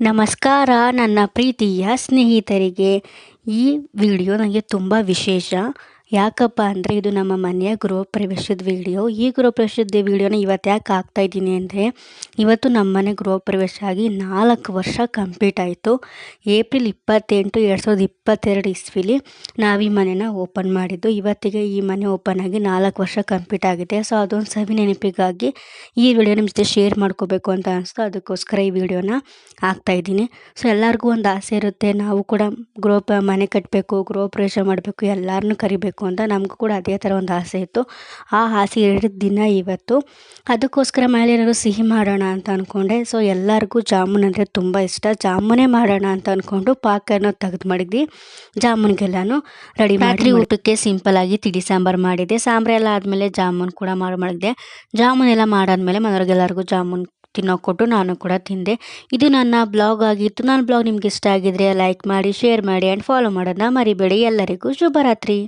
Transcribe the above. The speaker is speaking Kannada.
ನಮಸ್ಕಾರ ನನ್ನ ಪ್ರೀತಿಯ ಸ್ನೇಹಿತರಿಗೆ. ಈ ವಿಡಿಯೋ ನನಗೆ ತುಂಬ ವಿಶೇಷ. ಯಾಕಪ್ಪ ಅಂದರೆ ಇದು ನಮ್ಮ ಮನೆಯ ಗೃಹ ಪ್ರವೇಶದ ವಿಡಿಯೋ. ಈ ಗೃಹ ಪ್ರವೇಶದ ವಿಡಿಯೋನ ಇವತ್ತು ಯಾಕೆ ಹಾಕ್ತಾಯಿದ್ದೀನಿ ಅಂದರೆ, ಇವತ್ತು ನಮ್ಮ ಮನೆ ಗೃಹ ಪ್ರವೇಶ ಆಗಿ 4 ವರ್ಷ ಕಂಪ್ಲೀಟ್ ಆಯಿತು. ಏಪ್ರಿಲ್ 28, 2022 ಇಸ್ವಿಲಿ ನಾವು ಈ ಮನೆನ ಓಪನ್ ಮಾಡಿದ್ದು. ಇವತ್ತಿಗೆ ಈ ಮನೆ ಓಪನ್ ಆಗಿ 4 ವರ್ಷ ಕಂಪ್ಲೀಟ್ ಆಗಿದೆ. ಸೊ ಅದೊಂದು ಸವಿ ನೆನಪಿಗಾಗಿ ಈ ವಿಡಿಯೋ ನಿಮ್ಮ ಜೊತೆ ಶೇರ್ ಮಾಡ್ಕೋಬೇಕು ಅಂತ ಅನಿಸ್ತು. ಅದಕ್ಕೋಸ್ಕರ ಈ ವಿಡಿಯೋನ ಹಾಕ್ತಾಯಿದ್ದೀನಿ. ಸೊ ಎಲ್ಲರಿಗೂ ಒಂದು ಆಸೆ ಇರುತ್ತೆ, ನಾವು ಕೂಡ ಮನೆ ಕಟ್ಟಬೇಕು, ಗೃಹ ಪ್ರವೇಶ ಮಾಡಬೇಕು, ಎಲ್ಲರನ್ನೂ ಕರಿಬೇಕು ಅಂತ. ನಮಗೂ ಕೂಡ ಅದೇ ಥರ ಒಂದು ಆಸೆ ಇತ್ತು. ಆ ಆಸೆ ಈಡೇರಿದ ದಿನ ಇವತ್ತು. ಅದಕ್ಕೋಸ್ಕರ ಮನೇಲಿ ಏನಾದ್ರು ಸಿಹಿ ಮಾಡೋಣ ಅಂತ ಅಂದ್ಕೊಂಡೆ. ಸೊ ಎಲ್ಲರಿಗೂ ಜಾಮೂನ್ ಅಂದರೆ ತುಂಬ ಇಷ್ಟ. ಜಾಮೂನೇ ಮಾಡೋಣ ಅಂತ ಅಂದ್ಕೊಂಡು ಪಾಕನ ತೆಗೆದು ಮಾಡಿದ್ವಿ. ಜಾಮೂನ್ಗೆಲ್ಲನೂ ರೆಡಿ ಮಾಡಿ ರಾತ್ರಿ ಊಟಕ್ಕೆ ಸಿಂಪಲ್ಲಾಗಿ ತಿಳಿ ಸಾಂಬಾರು ಮಾಡಿದ್ದೆ. ಸಾಂಬಾರೆಲ್ಲ ಆದಮೇಲೆ ಜಾಮೂನ್ ಕೂಡ ಮಾಡಿದೆ. ಜಾಮೂನ್ ಎಲ್ಲ ಮಾಡಾದ್ಮೇಲೆ ಮನೆಯವ್ರಿಗೆಲ್ಲರಿಗೂ ಜಾಮೂನ್ ತಿನ್ನೋಕೆ ಕೊಟ್ಟು ನಾನು ಕೂಡ ತಿಂದೆ. ಇದು ನನ್ನ ಬ್ಲಾಗ್ ಆಗಿತ್ತು. ನನ್ನ ಬ್ಲಾಗ್ ನಿಮ್ಗೆ ಇಷ್ಟ ಆಗಿದ್ರೆ ಲೈಕ್ ಮಾಡಿ, ಶೇರ್ ಮಾಡಿ ಆ್ಯಂಡ್ ಫಾಲೋ ಮಾಡೋದನ್ನ ಮರಿಬೇಡಿ. ಎಲ್ಲರಿಗೂ ಶುಭರಾತ್ರಿ.